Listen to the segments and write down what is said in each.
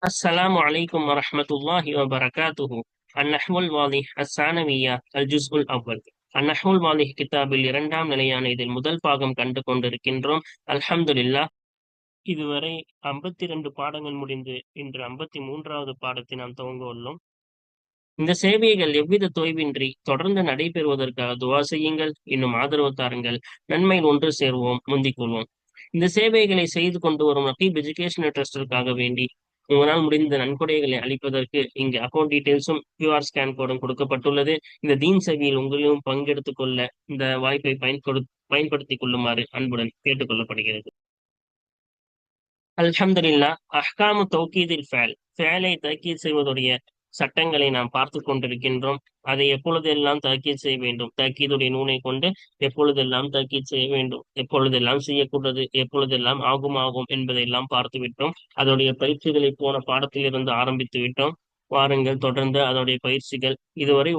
السلام عليكم ورحمة الله وبركاته. النحو الواضح الثانوية الجزء الأول. النحو الواضح கிதாபில் இரண்டாம் நிலையான இதில் முதல் பாகம் கண்டு கொண்டிருக்கின்றோம். அல்ஹம்துலில்லாஹ். இதுவரை 52 பாடங்கள் முடிந்து இன்று 53வது பாடத்தை நாம் துவங்க உள்ளோம். இந்த சேவைகள் எவ்வித தொய்வின்றி தொடர்ந்து நடைபெறுவதற்காக துவா செய்யுங்கள், இன்னும் ஆதரவு தாருங்கள். நன்மையில் ஒன்று சேருவோம், முந்திக் கொள்வோம். இந்த சேவைகளை செய்து கொண்டு வரும் நகீப் எஜுகேஷனல் ட்ரஸ்டிற்காக வேண்டி உங்களால் முடிந்த நன்கொடைகளை அளிப்பதற்கு இங்கு அக்கௌண்ட் டீடைல்ஸும் கியூஆர் ஸ்கேன் கோடும் கொடுக்கப்பட்டுள்ளது. இந்த தீன் சேவையில் உங்களையும் பங்கெடுத்துக் கொள்ள இந்த வாய்ப்பை பயன்படுத்திக் கொள்ளுமாறு அன்புடன் கேட்டுக்கொள்ளப்படுகிறது. அல்ஹம்துலில்லாஹ். அஹ்காமு தௌகீதில் ஃபேல், ஃபேலை தக்கீத் செய்வதுடைய சட்டங்களை நாம் பார்த்து கொண்டிருக்கின்றோம். அதை எப்பொழுதெல்லாம் தக்கீத் செய்ய வேண்டும், தக்கீதுடைய நூனை கொண்டு எப்பொழுதெல்லாம் தக்கீத் செய்ய வேண்டும், எப்பொழுதெல்லாம் செய்யக்கூடாது, எப்பொழுதெல்லாம் ஆகும் என்பதையெல்லாம் பார்த்து விட்டோம். அதோடைய பயிற்சிகளை போன பாடத்தில் இருந்து ஆரம்பித்து விட்டோம். வாருங்கள், தொடர்ந்து அதோடைய பயிற்சிகள் இதுவரை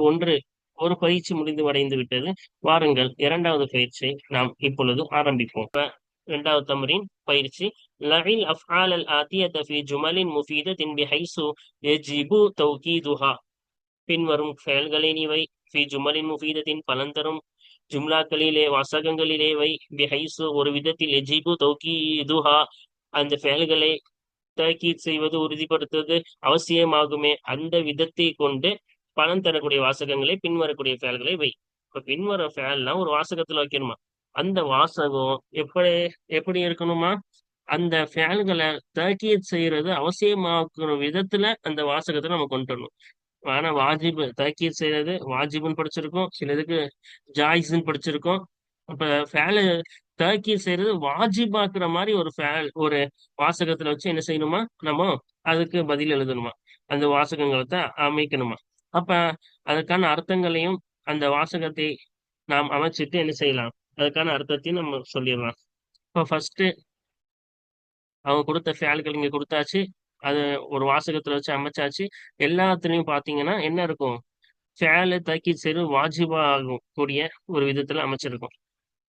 ஒரு பயிற்சி முடிந்து அடைந்து விட்டது. வாருங்கள், இரண்டாவது பயிற்சியை நாம் இப்பொழுது ஆரம்பிப்போம். இரண்டாவது தமரின் பயிற்சி. லஇல் அஃஆல் அல் ஆத்தியத ஃபி ஜுமலின் முஃபீதத்தின் பிஹைசு யஜிபு தௌகீதுஹா. பின்வரும் செயல்களை நீ வை. ஃபி ஜுமலின் முஃபீதத்தின் பலந்தரும் ஜும்லாக்களிலே வாசகங்களிலே வை. பிஹைசு ஒரு விதத்தில் எஜிபு தௌகீதுஹா அந்த செயல்களை தக்கீத் செய்வது உறுதிப்படுத்துவது அவசியமாகுமே அந்த விதத்தை கொண்டு பலன் தரக்கூடிய வாசகங்களை பின்வரக்கூடிய செயல்களை வை. இப்ப பின்வர செயல்லாம் ஒரு வாசகத்துல வைக்கணுமா? அந்த வாசகம் எப்படி எப்படி இருக்கணுமா? அந்த ஃபேல்களை தக்கீத் செய்யறது அவசியமாக்குற விதத்துல அந்த வாசகத்தை நம்ம கொண்டு வரணும். ஆனா வாஜிபு தக்கீத் செய்யறது வாஜிபுன்னு படிச்சிருக்கோம், சிலதுக்கு ஜாயிஸ்ன்னு படிச்சிருக்கோம். அப்ப ஃபேலு தக்கீத் செய்யறது வாஜிபாக்குற மாதிரி ஒரு வாசகத்துல வச்சு என்ன செய்யணுமா? நம்ம அதுக்கு பதில் எழுதணுமா? அந்த வாசகங்களை தான் அமைக்கணுமா? அப்ப அதுக்கான அர்த்தங்களையும் அந்த வாசகத்தை நாம் அமைச்சிட்டு என்ன செய்யலாம், அதுக்கான அர்த்தத்தையும் நம்ம சொல்லிடலாம். இப்போ ஃபர்ஸ்ட் அவங்க கொடுத்த ஃபேல்கள் இங்க கொடுத்தாச்சு. அது ஒரு வாசகத்துல வச்சு அமைச்சாச்சு. எல்லாத்துலயும் பாத்தீங்கன்னா என்ன இருக்கும்? ஃபேல தக்கீத் செய்து வாஜிபா ஆகும் கூடிய ஒரு விதத்துல அமைச்சிருக்கும்.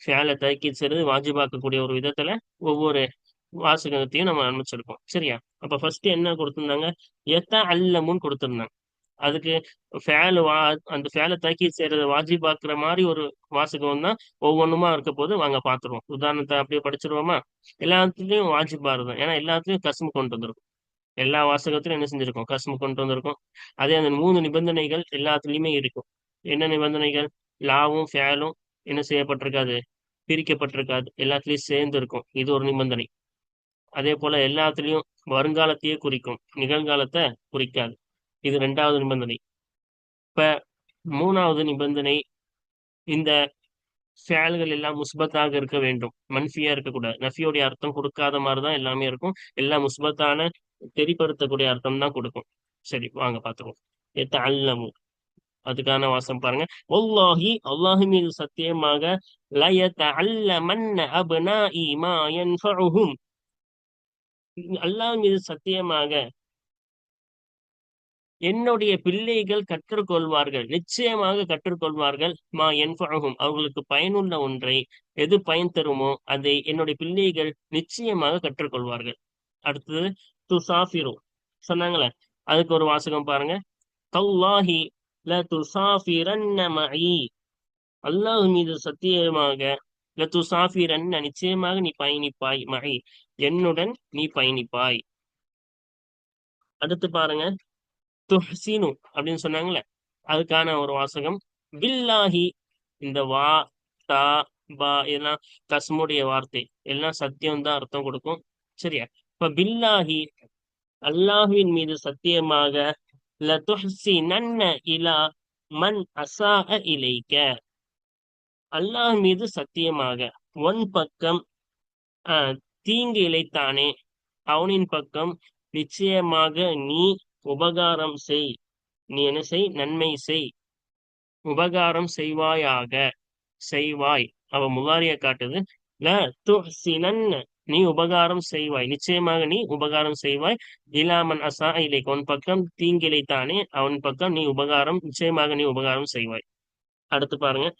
ஃபேல தக்கீத் செய்து வாஜிபாக்கக்கூடிய ஒரு விதத்துல ஒவ்வொரு வாசகத்தையும் நம்ம அமைச்சிருக்கோம். சரியா? அப்ப ஃபர்ஸ்ட் என்ன கொடுத்திருந்தாங்க? எத்த அல்லமுன்னு கொடுத்திருந்தாங்க. அதுக்கு அந்த ஃபேலை தக்கீத் செய்யறத வாஜிபாக்குற மாதிரி ஒரு வாசகம் தான் ஒவ்வொன்றுமா இருக்க போது வாங்க பாத்துருவோம். உதாரணத்தை அப்படியே படிச்சிருவோமா? எல்லாத்துலயும் வாஜிபா இருக்கும், ஏன்னா எல்லாத்துலயும் கஸ்மு கொண்டு வந்திருக்கும். எல்லா வாசகத்திலும் என்ன செஞ்சிருக்கோம்? கஸ்மு கொண்டு வந்திருக்கும். அதே அந்த 3 நிபந்தனைகள் எல்லாத்துலயுமே இருக்கும். என்ன நிபந்தனைகள்? லாவும் ஃபேலும் என்ன செய்யப்பட்டிருக்காது? பிரிக்கப்பட்டிருக்காது, எல்லாத்துலயும் சேர்ந்து இருக்கும். இது ஒரு நிபந்தனை. அதே போல எல்லாத்துலயும் வருங்காலத்தையே குறிக்கும், நிகழ்காலத்தை குறிக்காது. இது 2வது நிபந்தனை. இப்ப 3வது நிபந்தனை, இந்த ஃபேல்கள் எல்லாம் முஸ்பத்தாக இருக்க வேண்டும், மன்ஃபியா இருக்கக்கூடாது. நஃபியோடைய அர்த்தம் கொடுக்காத மாதிரிதான் எல்லாமே இருக்கும். எல்லாம் முஸ்பத்தான தெரிப்படுத்தக்கூடிய அர்த்தம் தான் கொடுக்கும். சரி, வாங்க பாத்துருவோம். அல்லமு, அதுக்கான வாசம் பாருங்க. வல்லாஹி, அல்லாஹ் மீது சத்தியமாக, லயதஅல்லமன்ன அப்னாஇ மா யன்ஃபஉஹும், அல்லாஹ் மீது சத்தியமாக என்னுடைய பிள்ளைகள் கற்றுக்கொள்வார்கள், நிச்சயமாக கற்றுக்கொள்வார்கள். மா யன்ஃபஉஹும், அவர்களுக்கு பயனுள்ள ஒன்றை, எது பயன் தருமோ அதை என்னுடைய பிள்ளைகள் நிச்சயமாக கற்றுக்கொள்வார்கள். அடுத்தது துசாஃபிரு சொன்னாங்களே, அதுக்கு ஒரு வாசகம் பாருங்க. தல்லாஹி ல துசாஃபிரன்ன மஇ, அல்லாஹ் மீது சத்தியமாக, ல துசாஃபிரன்ன நிச்சயமாக நீ பயணிப்பாய், மஇ என்னுடன் நீ பயணிப்பாய். அடுத்து பாருங்க, துஹ்சினு அப்படின்னு சொன்னாங்களே, அதுக்கான ஒரு வாசகம். பில்லாஹி, இந்த வா, தா, பா இதெல்லாம் கஸ்முடைய வார்த்தை, எல்லாம் சத்தியம் தான் அர்த்தம் கொடுக்கும். சரியா? இப்ப பில்லாஹி, அல்லாஹ்வின் மீது சத்தியமாக, லதுஹ்சினன்ன இலா மன் அஸாஅ இலைக்க, அல்லாஹ் மீது சத்தியமாக உன் பக்கம் தீங்கு இழைத்தானே அவனின் பக்கம் நிச்சயமாக நீ உபகாரம் செய். நீ என்ன செய்? நன்மை செய், உபகாரம் செய்வாயாக, செய்வாய். அவ முகாரிய காட்டுது. ல துஹ்சினன்ன, நீ உபகாரம் செய்வாய், நிச்சயமாக நீ உபகாரம் செய்வாய். இலாமன் அசா இலை, உன் பக்கம் தீங்கிழைத்தானே அவன் பக்கம் நீ உபகாரம், நிச்சயமாக நீ உபகாரம் செய்வாய். அடுத்து பாருங்க,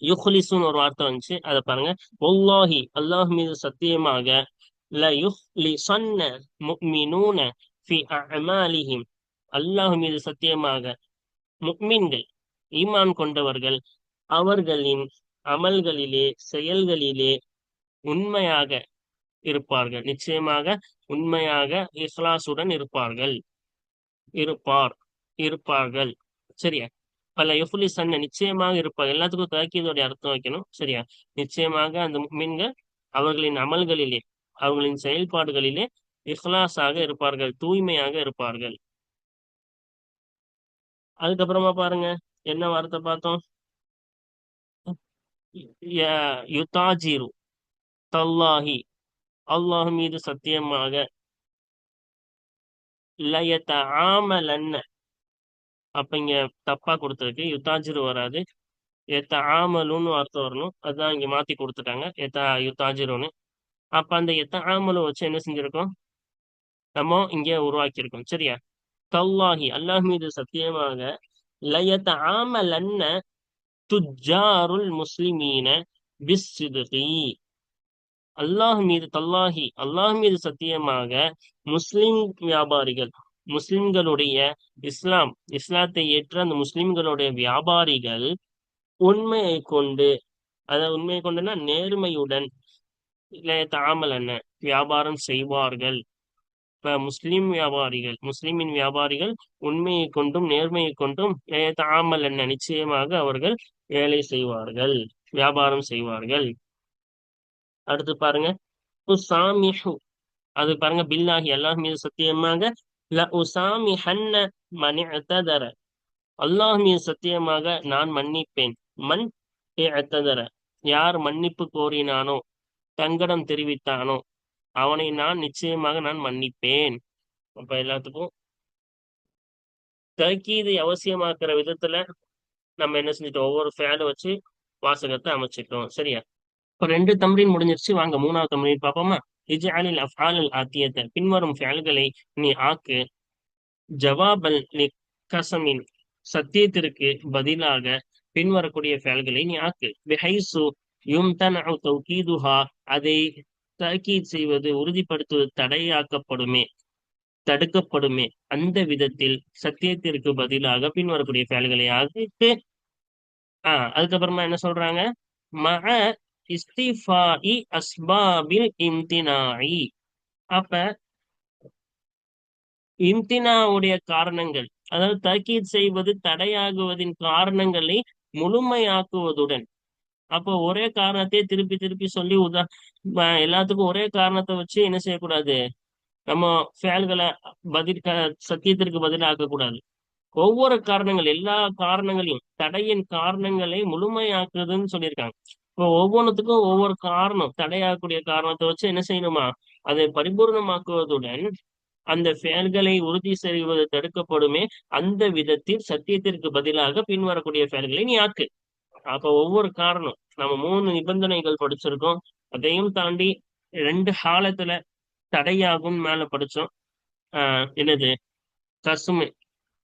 யுஹ்லிசுன்னு ஒரு வார்த்தை வந்துச்சு, அதை பாருங்க. வல்லாஹி, அல்லாஹ் மீது சத்தியமாக, லயுஹ்லிஸன்ன முஃமினூன ஃபி அஅமாலிஹிம். அல்லாஹ் மீது சத்தியமாக முஃமின்கள், ஈமான் கொண்டவர்கள் அவர்களின் அமல்களிலே, செயல்களிலே உண்மையாக இருப்பார்கள். நிச்சயமாக உண்மையாக இஹ்லாசுடன் இருப்பார்கள். இருப்பார் இருப்பார்கள். சரியா? பல யுஃப்லிஸன்ன நிச்சயமாக இருப்பார். எல்லாத்துக்கும் தாக்கீதோடைய அர்த்தம் வைக்கணும். சரியா? நிச்சயமாக அந்த முஃமின்கள் அவர்களின் அமல்களிலே, அவர்களின் செயல்பாடுகளிலே இஹ்லாஸாக இருப்பார்கள், தூய்மையாக இருப்பார்கள். அதுக்கப்புறமா பாருங்க, என்ன வார்த்தை பார்த்தோம்? யுதாஜிரு, தல்லாஹி, அல்லாஹ் மீது சத்தியமாக, லயதஆமலன்ன. அப்ப இங்க தப்பா கொடுத்திருக்கு, யுதாஜிரு வராது, ஆமலுன்னு வார்த்தை வரணும். அதான் இங்க மாத்தி கொடுத்துட்டாங்க, யுத்தாஜிரோன்னு. அப்ப அந்த ஆமலை வச்சு என்ன செஞ்சிருக்கோம், நம்ம இங்க உருவாக்கியிருக்கோம். சரியா? தல்லாஹி, அல்லாஹ் மீது சத்தியமாக, லயத்த ஆமலன்ன துஜாருல் முஸ்லிமீன பிஸ்ஸித்கி. அல்லாஹ் மீது, தல்லாஹி அல்லாஹ் மீது சத்தியமாக, முஸ்லிம் வியாபாரிகள், முஸ்லிம்களுடைய இஸ்லாத்தை ஏற்ற அந்த முஸ்லிம்களுடைய வியாபாரிகள் உண்மையை கொண்டு, அதாவது உண்மையை கொண்டுனா நேர்மையுடன், தாமல் என்ன வியாபாரம் செய்வார்கள். இப்ப முஸ்லிமின் வியாபாரிகள் உண்மையை கொண்டும் நேர்மையை கொண்டும் தாமல் என்ன நிச்சயமாக அவர்கள் வேலை செய்வார்கள், வியாபாரம் செய்வார்கள். அடுத்து பாருங்க, உசாமிஹு. அது பாருங்க, பில்லாஹி அல்லாஹ் மீது சத்தியமாக, ல உசாமிஹன்ன மன் இஅ்ததர. அல்லாஹ் மீது சத்தியமாக நான் மன்னிப்பேன். மன் இஅ்ததர, யார் மன்னிப்பு கோரினானோ, தங்கடம் தெரிவித்தானோ, அவனை நிச்சயமாக நான் மன்னிப்பேன். அப்ப எல்லாத்துக்கும் தக்கீது அவசியமாக்குற விதத்துல நம்ம என்ன செஞ்சிட்டோம், ஒவ்வொரு ஃபேலை வச்சு வாசகத்தை அமைச்சிட்டோம். சரியா? இப்ப 2 தம்ரீன் முடிஞ்சிருச்சு. வாங்க 3வது தம்ரீன் பார்ப்போமா? இஜ்அலில் அஃஆலல் ஆத்தியத்த, பின்வரும் ஃபேல்களை நீ ஆக்கு, ஜவாபல் லி கஸமின், சத்தியத்திற்கு பதிலாக பின்வரக்கூடிய ஃபேல்களை நீ ஆக்கு, பிஹைசு யும்தனஉ தௌகீதுஹா, அதை தக்கீத் செய்வது, உறுதிப்படுத்துவது தடுக்கப்படுமே, அந்த விதத்தில் சத்தியத்திற்கு பதிலாக பின்வரக்கூடிய ஃபேல்களை ஆக்கு. அதுக்கப்புறமா என்ன சொல்றாங்க, மஅ இஸ்திஃபாஇ அஸ்பாபில் இம்தினாஇ. அப்ப இம்தினாவுடைய காரணங்கள், அதாவது தக்கீத் செய்வது தடையாகுவதின் காரணங்களை முழுமையாக்குவதுடன். அப்போ ஒரே காரணத்தை திருப்பி திருப்பி சொல்லி எல்லாத்துக்கும் ஒரே காரணத்தை வச்சு என்ன செய்யக்கூடாது, நம்ம ஃபேல்களை சத்தியத்திற்கு பதிலாக ஆக்கக்கூடாது. ஒவ்வொரு காரணங்கள், எல்லா காரணங்களையும், தடையின் காரணங்களை முழுமையாக்குதுன்னு சொல்லியிருக்காங்க. இப்போ ஒவ்வொன்றுத்துக்கும் ஒவ்வொரு காரணம், தடையாகக்கூடிய காரணத்தை வச்சு என்ன செய்யணுமா, அதை பரிபூர்ணமாக்குவதுடன் அந்த ஃபேல்களை உறுதி செய்வது தடுக்கப்படுமே, அந்த விதத்தில் சத்தியத்திற்கு பதிலாக பின்வரக்கூடிய ஃபேல்களை நீ ஆக்கு. அப்ப ஒவ்வொரு காரணம், நம்ம 3 நிபந்தனைகள் படிச்சிருக்கோம். அதையும் தாண்டி 2 காலத்துல தடையாகும் மேல படிச்சோம். என்னது, கசுமு.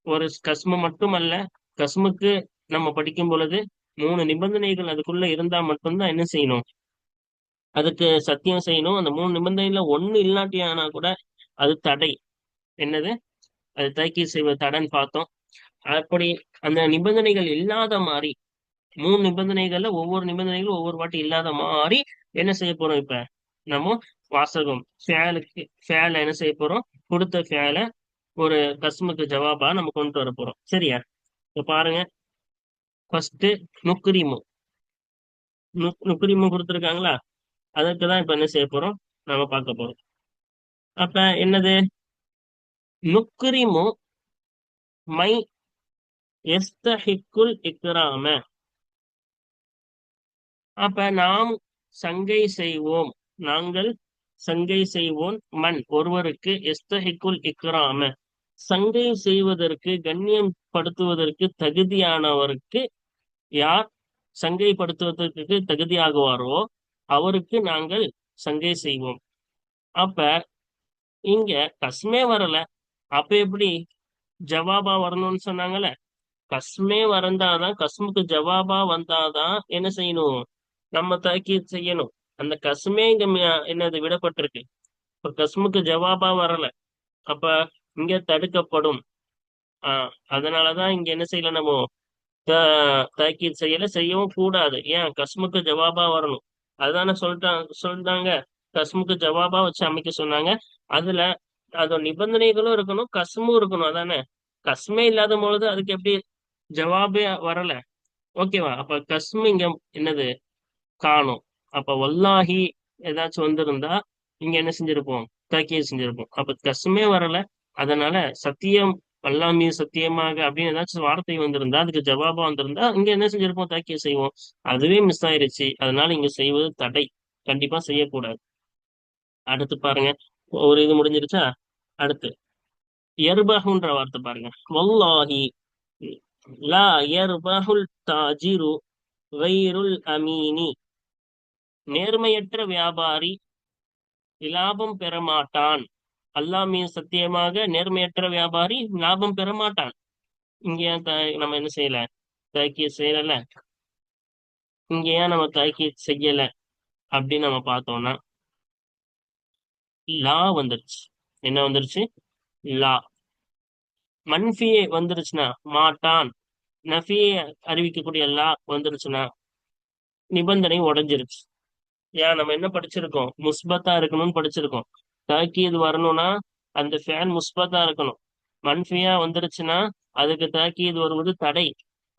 ஒரு கஸ்மு மட்டுமல்ல, கஸ்முக்கு நம்ம படிக்கும் பொழுது 3 நிபந்தனைகள் அதுக்குள்ள இருந்தா மட்டும்தான் என்ன செய்யணும், அதுக்கு சத்தியம் செய்யணும். அந்த 3 நிபந்தனைல ஒண்ணு இல்லாட்டி ஆனா கூட அது தடை. என்னது, அது தக்கீத் செய்வது தடைன்னு பார்த்தோம். அப்படி அந்த நிபந்தனைகள் இல்லாத மாதிரி, 3 நிபந்தனைகள்ல ஒவ்வொரு நிபந்தனைகளும் ஒவ்வொரு வாட்டி இல்லாத மாதிரி என்ன செய்ய போறோம், இப்ப நம்ம வாசகம் ஃபேல என்ன செய்ய போறோம், கொடுத்த ஃபேல ஒரு கஸ்முக்கு ஜவாபா நம்ம கொண்டு வர போறோம். சரியா? இப்ப பாருங்க, ஃபர்ஸ்ட் நுக்ரிமு. நுக்ரிமு கொடுத்துருக்காங்களா, அதற்குதான் இப்ப என்ன செய்ய போறோம், நாம பார்க்க போறோம். அப்ப என்னது, நுக்ரிமு மை யஸ்தஹிக்குல் இக்ராம. அப்ப நாங்கள் சங்கை செய்வோம், மண் ஒருவருக்கு, எஸ்தஹிக்குல் இக்ராம சங்கை செய்வதற்கு, கண்ணியம் படுத்துவதற்கு தகுதியானவருக்கு, யார் சங்கைப்படுத்துவதற்கு தகுதியாகுவாரோ அவருக்கு நாங்கள் சங்கை செய்வோம். அப்ப இங்க கஸ்மே வரல, அப்ப எப்படி ஜவாபா வரணும்னு சொன்னாங்கல்ல, கஸ்மே வந்தாதான், கஸ்முக்கு ஜவாபா வந்தாதான் என்ன செய்யணும், நம்ம தாக்கீத் செய்யணும். அந்த கஸ்மே இங்க என்னது விடப்பட்டிருக்கு. இப்ப கஸ்முக்கு ஜவாபா வரல. அப்ப இங்க தடுக்கப்படும். அதனாலதான் இங்க என்ன செய்யல நம்ம தாக்கீத் செய்யல, செய்யவும் கூடாது. ஏன்? கஸ்முக்கு ஜவாபா வரணும். அதுதானே சொல்லிட்டாங்க. கஸ்முக்கு ஜவாபா வச்சு அமைக்க சொன்னாங்க. அதுல அதோட நிபந்தனைகளும் இருக்கணும், கஸ்மும் இருக்கணும். அதானே? கஸ்மே இல்லாத பொழுது அதுக்கு எப்படி ஜவாபே வரல? ஓகேவா? அப்ப கஸ்மு இங்க என்னது? காணும். அப்ப வல்லாஹி ஏதாச்சும் வந்திருந்தா இங்க என்ன செஞ்சிருப்போம்? தாக்கீது செஞ்சிருப்போம். அப்ப கஸ்மே வரல. அதனால சத்தியம், அல்லாஹ் மீது சத்தியமாக அப்படின்னு ஏதாச்சும் வார்த்தை வந்திருந்தா, அதுக்கு ஜவாபா வந்திருந்தா இங்க என்ன செஞ்சிருப்போம்? தாக்கீது செய்வோம். அதுவே மிஸ் ஆயிருச்சு. அதனால இங்க செய்வது தடை. கண்டிப்பா செய்யக்கூடாது. அடுத்து பாருங்க. ஒரு இது முடிஞ்சிருச்சா? அடுத்து எர்பஹுன்ற வார்த்தை பாருங்க. வல்லாஹி லா யர்பஹுல் தாஜிரு கைருல் அமீனி. நேர்மையற்ற வியாபாரி லாபம் பெறமாட்டான். அல்லாஹ் மீது சத்தியமாக நேர்மையற்ற வியாபாரி லாபம் பெறமாட்டான். இங்க ஏன் நம்ம என்ன செய்யல? தாக்கீத் செய்யல. இங்க ஏன் நம்ம தாக்கீத் செய்யல அப்படின்னு நம்ம பார்த்தோம்னா, லா வந்துருச்சு. என்ன வந்துருச்சு? லா. மன்ஃபியே வந்துருச்சுன்னா மாட்டான். நஃபியை அறிவிக்கக்கூடிய லா வந்துருச்சுன்னா நிபந்தனை உடைஞ்சிருச்சு. ஏன்? நம்ம என்ன படிச்சிருக்கோம்? முஸ்பத்தா இருக்கணும்னு படிச்சிருக்கோம். தாக்கீது வரணும்னா அந்த ஃபேன் முஸ்பத்தா இருக்கணும். மன்ஃபியா வந்துருச்சுன்னா அதுக்கு தாக்கீது வருவது தடை.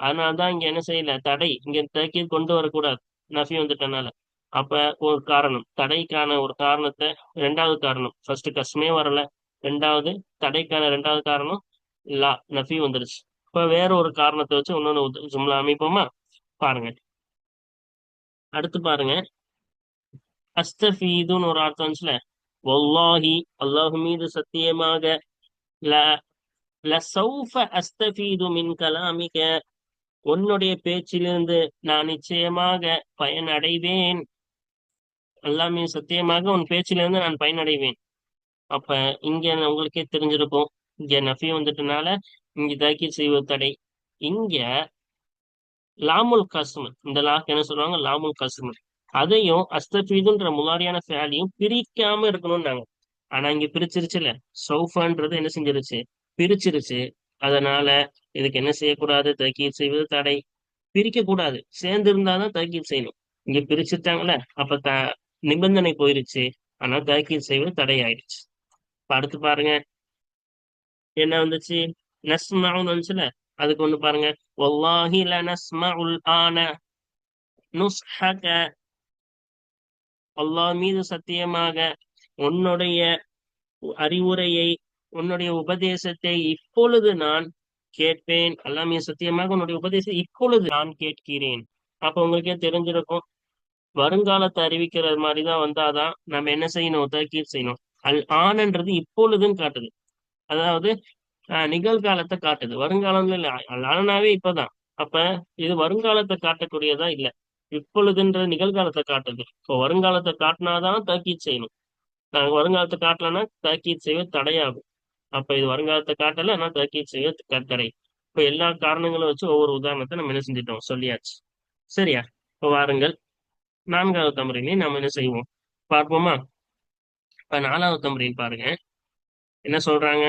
அதனாலதான் இங்க என்ன செய்யல? தடை. இங்க தாக்கீது கொண்டு வரக்கூடாது, நஃபி வந்துட்டனால. அப்ப ஒரு காரணம், தடைக்கான ஒரு காரணத்தை, ரெண்டாவது காரணம், ஃபர்ஸ்ட் கஸ்மே வரல, ரெண்டாவது தடைக்கான ரெண்டாவது காரணம் லா, நஃபி வந்துருச்சு. இப்ப வேற ஒரு காரணத்தை வச்சு இன்னொன்னு ஜும்லா அமைப்போமா? பாருங்க. அடுத்து பாருங்க. அஸ்தஃபீதுன்னு ஒரு அர்த்தம் வந்துச்சுல. வல்லாஹி அல்லாஹு மீது சத்தியமாக, ல லசௌஃப அஸ்தஃபீது மின் கலாமிக, உன்னுடைய பேச்சிலிருந்து நான் நிச்சயமாக பயனடைவேன். அல்லாஹ் மீது சத்தியமாக உன் பேச்சிலிருந்து நான் பயனடைவேன். அப்ப இங்க உங்களுக்கே தெரிஞ்சிருக்கும், இங்க நஃபி வந்துட்டனால இங்க தாக்கீத் செய்வது தடை. இங்க லாமுல் கஸ்ம், இந்த லாக்கு என்ன சொல்லுவாங்க? லாமுல் கஸ்ம். அதையும் அஸ்தபீதுன்ற முலாரியான ஃபேலையும் பிரிக்காம இருக்கணும்னாங்க. ஆனா இங்க பிரிச்சிருச்சுல. சௌஃபான்றது என்ன செஞ்சிருச்சு? பிரிச்சிருச்சு. அதனால இதுக்கு என்ன செய்யக்கூடாது? தக்கீத் செய்வது தடை. பிரிக்க கூடாது, சேர்ந்து இருந்தாதான் தக்கீத் செய்யணும். இங்க பிரிச்சுட்டாங்கல்ல, அப்ப நிபந்தனை போயிருச்சு. ஆனா தக்கீத் செய்வது தடை ஆயிடுச்சு. இப்ப அடுத்து பாருங்க. என்ன வந்துச்சு? நஸ்மவுன்னு வந்துச்சுல. அதுக்கு ஒண்ணு பாருங்க. வல்லாஹி லனஸ்மஉல் ஆன நுஸ்ஹக, அல்லாஹ் மீது சத்தியமாக உன்னுடைய அறிவுரையை, உன்னுடைய உபதேசத்தை இப்பொழுது நான் கேட்பேன். அல்லாஹ் மீது சத்தியமாக உன்னுடைய உபதேசத்தை இப்பொழுது நான் கேட்கிறேன். அப்ப உங்களுக்கே தெரிஞ்சிருக்கும், வருங்காலத்தை அறிவிக்கிற மாதிரிதான் வந்தாதான் நம்ம என்ன செய்யணும்? தக்கீத் செய்யணும். அல் ஆனன்றது இப்பொழுதுன்னு காட்டுது. அதாவது நிகழ்காலத்தை காட்டுது, வருங்காலம்ல இல்ல. ஆனாவே இப்பதான். அப்ப இது வருங்காலத்தை காட்டக்கூடியதா இல்ல, இப்பொழுதுன்றது நிகழ்காலத்தை காட்டுது. இப்போ வருங்காலத்தை காட்டினாதான் தாக்கீத் செய்யணும். நாங்க வருங்காலத்தை காட்டலன்னா தாக்கீத் செய்வது தடையாகும். அப்ப இது வருங்காலத்தை காட்டல, ஆனா தாக்கீத் செய்வது தடை. இப்ப எல்லா காரணங்களும் வச்சு ஒவ்வொரு உதாரணத்தை நம்ம என்ன செஞ்சிட்டோம்? சொல்லியாச்சு. சரியா? இப்ப வாருங்கள், நான்காவது தமரீனையும் நம்ம என்ன செய்வோம்? பார்ப்போமா? இப்ப நாலாவது தமரீன் பாருங்க. என்ன சொல்றாங்க?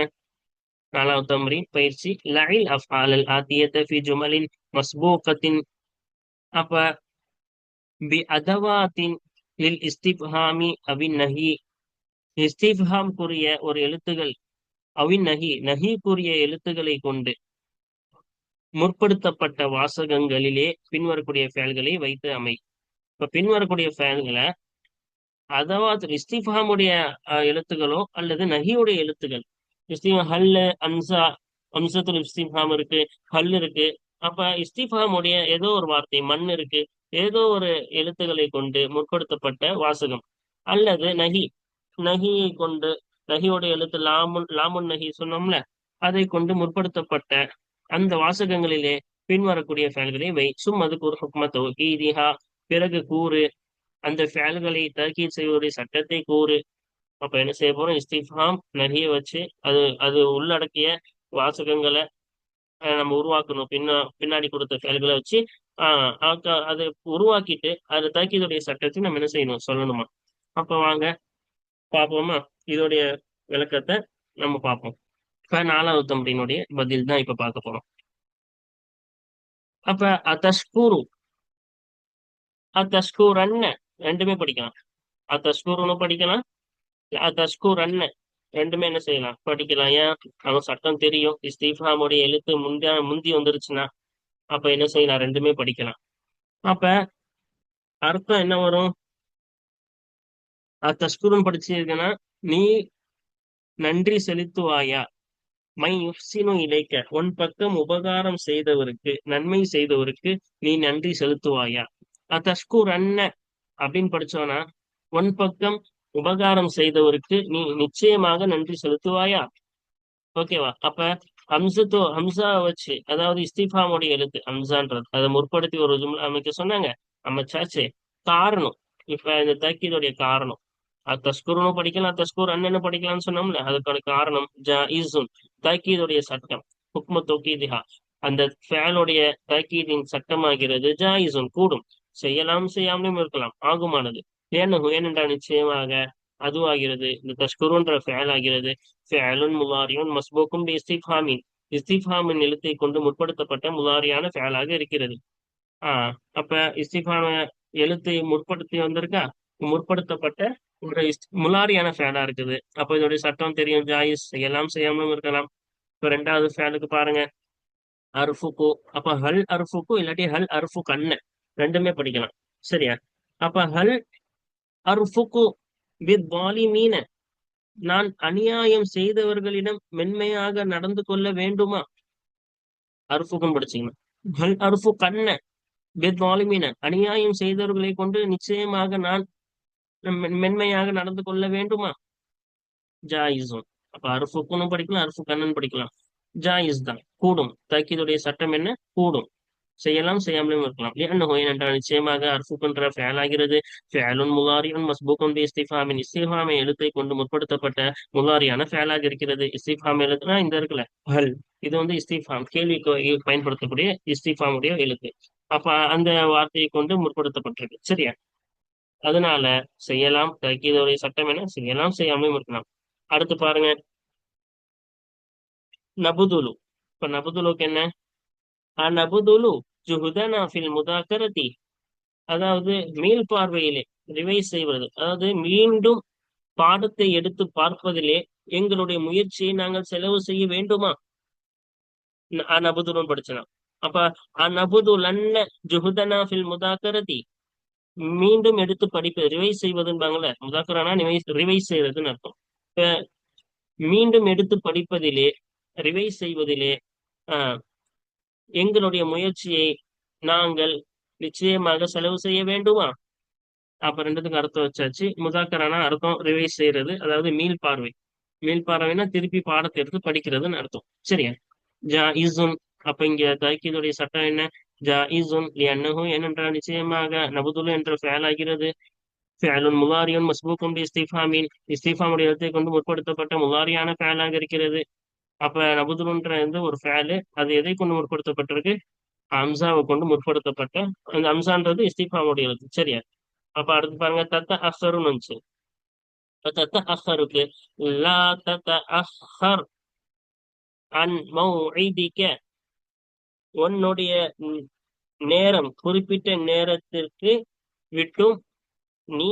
நாலாவது தம்ரீன் பயிற்சி. லஇல் அஃஆலல் ஆத்தியத ஃபி ஜுமலின் மஸ்பூகத்தின். அப்ப பி அதவாத்தின் லில் இஸ்திஃப்ஹாமி அவின் நஹி. இஸ்திஃப்ஹாம் கூறிய ஒரு எழுத்துகள், அவின் நஹி நஹி கூறிய எழுத்துக்களை கொண்டு முற்படுத்தப்பட்ட வாசகங்களிலே பின்வரக்கூடிய ஃபேல்களை வைத்து அமை. இப்ப பின்வரக்கூடிய ஃபேல்களை அதவாத் இஸ்திஃப்ஹாமுடைய எழுத்துக்களோ அல்லது நஹியுடைய எழுத்துக்கள். ஹல்லு, அன்சா, அம்சத்துல் இஸ்திஃபாம் இருக்கு, ஹல் இருக்கு. அப்ப இஸ்திஃபாம் உடைய ஏதோ ஒரு வார்த்தை, மண் இருக்கு, ஏதோ ஒரு எழுத்துக்களை கொண்டு முற்படுத்தப்பட்ட வாசகம். அல்லது நஹி, நஹியை கொண்டு, நஹியோட எழுத்து லாமுன், லாமுன் நஹி சொன்னோம்ல, அதை கொண்டு முற்படுத்தப்பட்ட அந்த வாசகங்களிலே பின்வரக்கூடிய ஃபேல்களை வை. அதுக்கு ஒரு ஹுக்ம தௌஹீதிஹா, பிறகு கூறு அந்த ஃபேல்களை தர்கீத் செய்வதுடைய சட்டத்தை கூறு. அப்ப என்ன செய்ய போறோம்? இஸ்திஃபாம் நிறைய வச்சு அது அது உள்ளடக்கிய வாசகங்களை நம்ம உருவாக்கணும். பின்னாடி கொடுத்த செயல்களை வச்சு அதை உருவாக்கிட்டு அது தாக்கீதுடைய சட்டத்தை நம்ம என்ன செய்யணும்? சொல்லணுமா? அப்ப வாங்க பார்ப்போமா? இதோடைய விளக்கத்தை நம்ம பார்ப்போம். இப்ப 4வது தம்ரீனுடைய பதில் தான் இப்ப பார்க்க போறோம். அப்ப அத்தஷ்கூரு அத்தஷ்கூரன்ன ரெண்டுமே படிக்கலாம். அத்தஷ்கூருன்னு படிக்கலாம், அத்தஷ்கூரன்ன ரெண்டுமே என்ன செய்யலாம், படிக்கலாம். ஏன்? அவங்க சட்டம் தெரியும். இஸ்திஃபாமுடைய எழுத்து முந்தி வந்துருச்சுன்னா அப்ப என்ன செய்யலாம், ரெண்டுமே படிக்கலாம். அப்ப அர்த்தம் என்ன வரும்? அத்தஷ்கூருன்னு படிச்சிருக்கேன்னா, நீ நன்றி செலுத்துவாயா? மை யுஹ்சினு இலைக்க, உன் பக்கம் உபகாரம் செய்தவருக்கு, நன்மை செய்தவருக்கு நீ நன்றி செலுத்துவாயா? அத்தஷ்கூர் அன்ன அப்படின்னு படிச்சோன்னா, உன் பக்கம் உபகாரம் செய்தவருக்கு நீ நிச்சயமாக நன்றி செலுத்துவாயா? ஓகேவா? அப்ப ஹம்சா வச்சு, அதாவது இஸ்திஃபாமுடைய எழுத்து ஹம்சான்றது அதை முற்படுத்தி ஒரு ஜும்லா அமைக்க சொன்னாங்க, அமைச்சாச்சு. காரணம், இப்ப இந்த தக்கீதுடைய காரணம், தஸ்கூர்னு படிக்கலாம், தஸ்கூர் அண்ணன்னு படிக்கலாம்னு சொன்னோம்ல, அதுக்கான காரணம் ஜாயிசுன், தாக்கீதுடைய சட்டம், ஹுக்ம தௌகீதிஹா, அந்த ஃபேலுடைய தாக்கீதின் சட்டமாகிறது ஜாயிசுன், கூடும், செய்யலாம் செய்யாமலும் இருக்கலாம், ஆகுமானது. ஏனென்றால் நிச்சயமாக அதுவாகிறது, இந்த தஷ்குருன்ற ஃபேல் ஆகிறது ஃபேலுன் முலாரியுன் மஸ்பூக்கும் பி இஸ்திஃபாமின், இஸ்திஃபாமின் எழுத்தை கொண்டு முற்படுத்தப்பட்ட முலாரியான ஃபேலாக இருக்கிறது. அப்ப இஸ்திஃபாம எழுத்தை முற்படுத்தி வந்திருக்கா, முற்படுத்தப்பட்ட ஒரு முலாரியான ஃபேலா இருக்குது. அப்ப இதோடைய சட்டம் தெரியும், ஜாயிஸ், செய்யலாம் செய்யாமலும் இருக்கலாம். இப்ப 2வது ஃபேலுக்கு பாருங்க, அர்ஃபுக்கு. அப்ப ஹல் அர்ஃபுக்கு இல்லாட்டி ஹல் அர்ஃபு கண்ண ரெண்டுமே படிக்கலாம். சரியா? அப்ப ஹல் அர்ஃபுக்கு வித் மீன, நான் அநியாயம் செய்தவர்களிடம் மென்மையாக நடந்து கொள்ள வேண்டுமா? அர்ஃபுக்கும் படிச்சீங்கன்னா, ஹல் அர்ஃபு கண்ண வித் மீன, அநியாயம் செய்தவர்களை கொண்டு நிச்சயமாக நான் மென்மையாக நடந்து கொள்ள வேண்டுமா? ஜாயிஸும். அப்ப அர்ஃபுக்குன்னு படிக்கலாம், அர்ஃபு கண்ணன் படிக்கலாம். ஜாயிஸ் தான், கூடும். தக்கீதுடைய சட்டம் என்ன? கூடும், செய்யலாம் செய்யாமலும் இருக்கலாம். ஏனென்றால் நிச்சயமாக அர்ஃபுக்குன்ற ஃபேல் ஆகிறது ஃபேலுன் முலாரியுன் மஸ்பூக்குன் பி இஸ்திஃபாமின், இஸ்திஃபாமை எழுத்தை கொண்டு முற்படுத்தப்பட்ட முலாரியான ஃபேலாக இருக்கிறது. இஸ்திஃபாம் எழுத்துனா இந்த இருக்குல்ல ஹல், இது வந்து இஸ்திஃபாம், கேள்விக்கு பயன்படுத்தக்கூடிய இஸ்திஃபாமுடைய எழுத்து. அப்ப அந்த வார்த்தையை கொண்டு முற்படுத்தப்பட்டிருக்கு. சரியா? அதனால செய்யலாம், தக்கீதுடைய சட்டம் என்ன? செய்யலாம் செய்யாமலும் இருக்கலாம். அடுத்து பாருங்க, நபுதுலு. இப்ப நபுதுலுக்கு என்ன? நபுதுலு ஜுஹுதனா ஃபில் முதாக்கரதி, அதாவது மீள் பார்வையிலே, ரிவைஸ் செய்வது, அதாவது மீண்டும் பாடத்தை எடுத்து பார்ப்பதிலே எங்களுடைய முயற்சியை நாங்கள் செலவு செய்ய வேண்டுமா? நபுதுலுன்னு படிச்சலாம். அப்ப நபுதுலன்ன ஜுஹுதனா ஃபில் முதாக்கரதி, மீண்டும் எடுத்து படிப்பது, ரிவைஸ் செய்வதுன்பாங்கல்ல, முதாக்கரானா ரிவைஸ் செய்யறதுன்னு அர்த்தம். மீண்டும் எடுத்து படிப்பதிலே, ரிவைஸ் செய்வதிலே எங்களுடைய முயற்சியை நாங்கள் நிச்சயமாக செலவு செய்ய வேண்டுமா? அப்ப ரெண்டுத்துக்கு அர்த்தம் வச்சாச்சு. முதாக்கரானா அர்த்தம் ரிவைஸ் செய்யறது, அதாவது மீள் பார்வை. மீள் பார்வைனா திருப்பி பாடத்தை எடுத்து படிக்கிறதுன்னு அர்த்தம். சரியா? ஜாயிசுன். அப்ப இங்க தக்கீதுடைய சட்டம் என்ன? ஜாயிசுன் லிஅன்னஹு, ஏனென்றால் நிச்சயமாக நபுதுலு என்ற ஃபேல் ஆகிறது ஃபேலுன் முலாரியுன் மஸ்பூக்கும் பி இஸ்திஃபாமின், இஸ்திஃபாமுடைய எழுத்தை கொண்டு முற்படுத்தப்பட்ட முலாரியான ஃபேலாக இருக்கிறது. அப்ப நபுதுலுன்ற ஒரு ஃபேலு, அது எதை கொண்டு முற்படுத்தப்பட்டிருக்கு? ஹம்சாவை கொண்டு முற்படுத்தப்பட்ட, அந்த ஹம்சான்றது இஸ்திஃபாமுடைய எழுத்து. சரியா? அப்ப அடுத்து பாருங்க, தத்த அஹ்சருன்னு வந்துச்சு. தத்த அஹ்சருக்கு லா தத்த அஹ்சர் அன் மௌஇதிக, உன்னுடைய நேரம், குறிப்பிட்ட நேரத்திற்கு விட்டும் நீ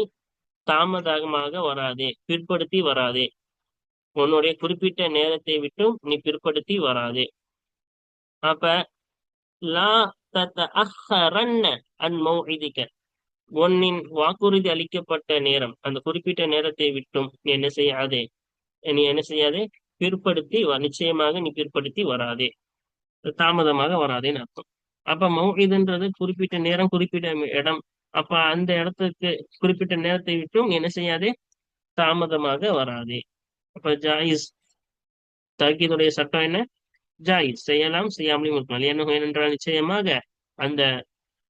தாமதமாக வராதே, பிற்படுத்தி வராதே. உன்னுடைய குறிப்பிட்ட நேரத்தை விட்டும் நீ பிற்படுத்தி வராதே. அப்ப லா தத்த அஹ்சரன்ன அன் மௌஇதிக, உன்னின் வாக்குறுதி அளிக்கப்பட்ட நேரம், அந்த குறிப்பிட்ட நேரத்தை விட்டும் நீ என்ன செய்யாதே, பிற்படுத்தி நிச்சயமாக நீ பிற்படுத்தி வராதே, தாமதமாக வராதேன்னு அர்த்தம். அப்ப மௌஇதுன்றது குறிப்பிட்ட நேரம், குறிப்பிட்ட இடம். அப்ப அந்த இடத்துக்கு குறிப்பிட்ட நேரத்தை விட்டும் என்ன செய்யாதே, தாமதமாக வராதே. அப்ப ஜாயிஸ், தக்கீதுடைய சட்டம் என்ன? ஜாயிஸ், செய்யலாம் செய்யாமலும் இருக்கலாம். ஏனென்றால் நிச்சயமாக அந்த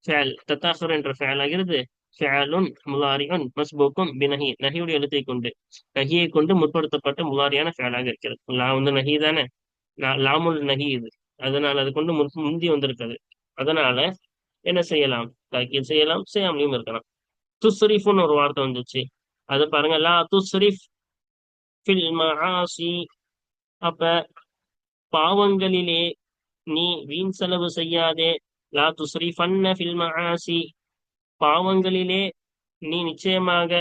ஃபேல் தத்தாஹர் என்ற ஃபேல் ஆகிறது ஃபேலுன் முலாரியுன் மஸ்பூக்கும் பினஹி, நஹியுடைய எழுத்தை கொண்டு, நஹியை கொண்டு முற்படுத்தப்பட்ட முலாரியான ஃபேலாக இருக்கிறது. லா வந்து நஹி தானே, லாமுல் நஹி இது, அதனால அது கொண்டு முந்தி வந்திருக்குது. அதனால என்ன செய்யலாம், தாக்கீத் செய்யலாம் செய்யாமலையும் இருக்கலாம். துஸ்ரிஃப்னு ஒரு வார்த்தை வந்துச்சு, அது பாருங்க, லா துஸ்ரிஃப் ஃபில் மஆசி. அப்ப பாவங்களிலே நீ வீண் செலவு செய்யாதே. லா துஸ்ரிஃபன்ன ஃபில் மஆசி. பாவங்களிலே நீ நிச்சயமாக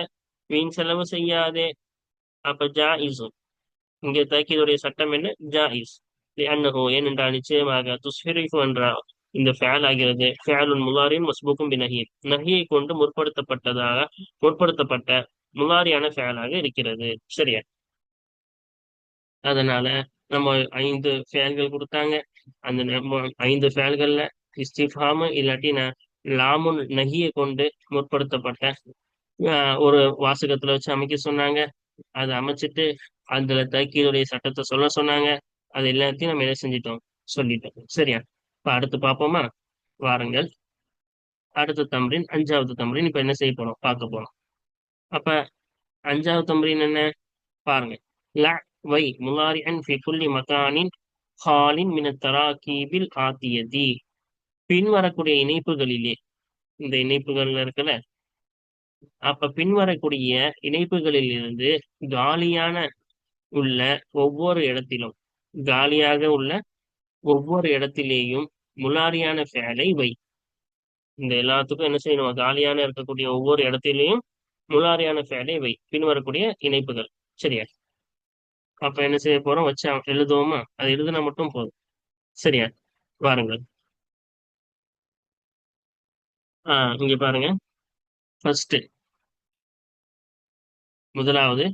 வீண் செலவு செய்யாதே. அப்ப ஜாயிஸும், இங்கே தக்கீதுடைய சட்டம் என்ன? ஜாயிஸ். லிஅன்னஹு, ஏனென்றால் நிச்சயமாக துஸ்ரிஃபு என்ற இந்த ஃபேல் ஆகிறது ஃபேலுன் முலாரின் மஸ்பூக்கும் பினஹி, நஹியை கொண்டு முற்படுத்தப்பட்ட முலாரியான ஃபேலாக இருக்கிறது. சரியா? அதனால நம்ம 5 ஃபேல்கள் கொடுத்தாங்க. அந்த நம்ம 5 ஃபேல்கள்ல இஸ்திஃபாமு இல்லாட்டி லாமுன் நஹியை கொண்டு முற்படுத்தப்பட்ட ஒரு வாசகத்துல வச்சு அமைக்க சொன்னாங்க. அதை அமைச்சிட்டு அதுல தக்கீதுடைய சட்டத்தை சொல்ல சொன்னாங்க. அது எல்லாத்தையும் நம்ம என்ன செஞ்சிட்டோம்? சொல்லிட்டோம். சரியா? இப்ப அடுத்து பார்ப்போமா? வாருங்கள். அடுத்த தம்ரீன், 5வது தம்ரீன் இப்ப என்ன செய்ய போறோம்? பார்க்க போறோம். அப்ப 5வது தம்ரீன் என்ன பாருங்க. ல வை முலாரிஅன் ஃபி குல்லி மகானின் ஹாலின் மின தராகீபில் ஆத்தியதி. பின்வரக்கூடிய இணைப்புகளிலே, இந்த இணைப்புகள்ல இருக்கல, அப்ப பின்வரக்கூடிய இணைப்புகளில் இருந்து காலியான உள்ள ஒவ்வொரு இடத்திலும், காலியாக உள்ள ஒவ்வொரு இடத்திலேயும் முலாரியான ஃபேலை வை. இந்த எல்லாத்துக்கும் என்ன செய்யணும்? காலியான இருக்கக்கூடிய ஒவ்வொரு இடத்திலேயும் முலாரியான ஃபேலை வை, பின்வரக்கூடிய இணைப்புகள். சரியா? அப்ப என்ன செய்ய போறோம்? வச்சு எழுதுவோமா? அது எழுதுனா மட்டும் போதும். சரியா? பாருங்கள். இங்க பாருங்க. ஃபர்ஸ்ட், முதலாவது,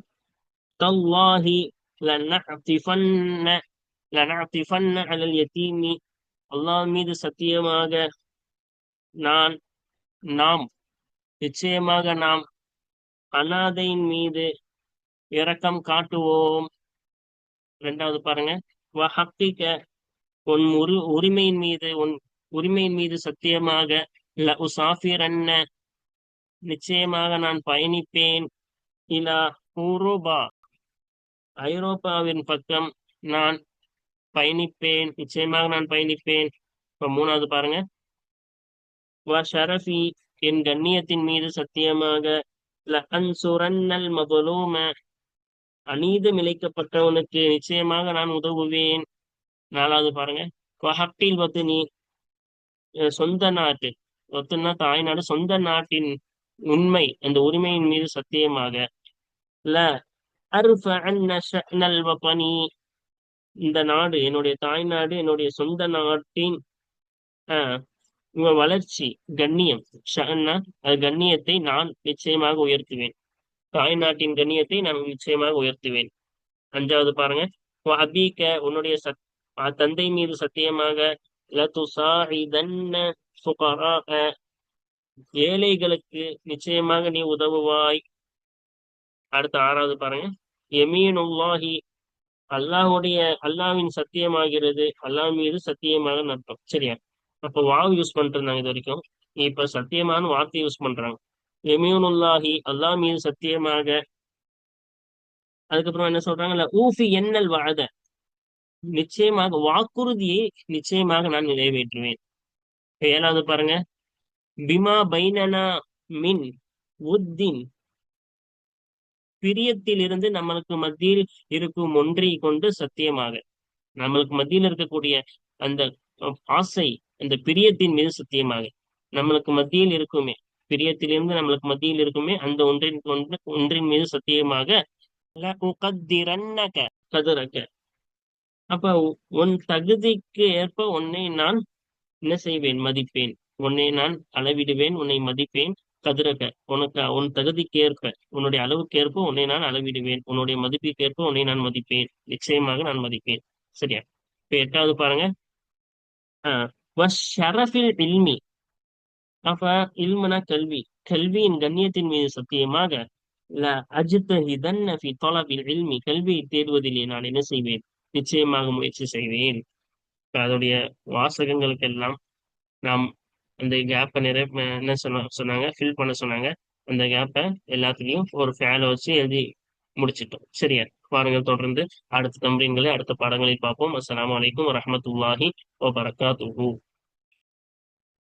தல்லாஹி லனஅத்திஃபன்ன லனஅத்திஃபன்ன அலல் யதீமி. அல்லாஹ் மீது சத்தியமாக நான் நாம் நிச்சயமாக நாம் அனாதையின் மீது இரக்கம் காட்டுவோம். 2வது பாருங்க. வஹக்கிக, உன் உரிமையின் மீது சத்தியமாக ல உசாஃபிரன்ன நிச்சயமாக நான் பயணிப்பேன். இலா உருபா, ஐரோப்பாவின் பக்கம் நான் பயணிப்பேன், நிச்சயமாக நான் பயணிப்பேன். இப்ப 3வது பாருங்க. வ ஷரஃபி, என் கண்ணியத்தின் மீது சத்தியமாக ல அன்சுரன்னல் மதுலூம அநீதம் இழைக்கப்பட்டவனுக்கு நிச்சயமாக நான் உதவுவேன். 4வது பாருங்க. வஹக்கில் வத்னி, சொந்த நாட்டு, ஒத்துனா தாய்நாடு, சொந்த நாட்டின் உண்மை, அந்த உரிமையின் மீது சத்தியமாக ல அர்ஃபஅன்ன ஷஅனல் வத்னி, இந்த நாடு, என்னுடைய தாய்நாடு, என்னுடைய சொந்த நாட்டின் வளர்ச்சி, கண்ணியம், ஷஅன்னா அது கண்ணியத்தை நான் நிச்சயமாக உயர்த்துவேன். தாய்நாட்டின் கண்ணியத்தை நான் நிச்சயமாக உயர்த்துவேன். 5வது பாருங்க. அபீக்க, உன்னுடைய தந்தை மீது சத்தியமாக லதுசாஇதன்ன ஃபுகராஅ, ஏழைகளுக்கு நிச்சயமாக நீ உதவுவாய். அடுத்த 6வது பாருங்க. யமீனுல்லாஹி, அல்லாஹ்வின் சத்தியமாகிறது, அல்லாஹ் மீது சத்தியமாக அர்த்தம். சரியா? அப்ப வாவ் யூஸ் பண்ணிட்டு இருந்தாங்க இது வரைக்கும். இப்ப சத்தியமான வார்த்தை யூஸ் பண்றாங்க. யமீனுல்லாஹி, அல்லாஹ் மீது சத்தியமாக. அதுக்கப்புறம் என்ன சொல்றாங்கல்ல, ஊஃபி என்னல் வஅத, நிச்சயமாக வாக்குறுதியை நிச்சயமாக நான் நிறைவேற்றுவேன். 7வது பாருங்க. பிமா பைனனா மின் உத்தின், பிரியத்தில் இருந்து நம்மளுக்கு மத்தியில் இருக்கும் ஒன்றை கொண்டு சத்தியமாக, நம்மளுக்கு மத்தியில் இருக்கக்கூடிய அந்த ஆசை, அந்த பிரியத்தின் மீது சத்தியமாக, நம்மளுக்கு மத்தியில் இருக்குமே, பிரியத்திலிருந்து நம்மளுக்கு மத்தியில் இருக்குமே அந்த ஒன்றின் மீது சத்தியமாக கதிரக்க. அப்ப உன் தகுதிக்கு ஏற்ப உன்னை நான் என்ன செய்வேன்? மதிப்பேன். உன்னை நான் அளவிடுவேன், உன்னை மதிப்பேன். கதிரக்க, உன் தகுதிக்கு ஏற்ப, உன்னுடைய அளவுக்கு ஏற்ப உன்னை நான் அளவிடுவேன், உன்னுடைய மதிப்புக்கு ஏற்ப உன்னை நான் மதிப்பேன், நிச்சயமாக நான் மதிப்பேன். சரியா? இப்ப 8வது பாருங்க. ஷரஃபில் இல்மி, அப்ப இல்முனா கல்வி, கல்வியின் கண்ணியத்தின் மீது சத்தியமாக ல அஜ்தஹிதன்ன ஃபி தலபில் இல்மி, கல்வியை தேடுவதிலே நான் என்ன செய்வேன்? நிச்சயமாக முயற்சி செய்வேன். அதோடைய வாசகங்களுக்கெல்லாம் நாம் அந்த கேப்பை என்ன சொன்னாங்க? ஃபில் பண்ண சொன்னாங்க. அந்த கேப்பை எல்லாத்துலயும் ஒரு ஃபேலை வச்சு எழுதி முடிச்சிட்டோம். சரியா? பாருங்கள். தொடர்ந்து அடுத்த தம்ரீன்களை அடுத்த பாடங்களில் பார்ப்போம். அஸ்ஸலாமு அலைக்கும் வரஹ்மத்துல்லாஹி வபரகாத்துஹு.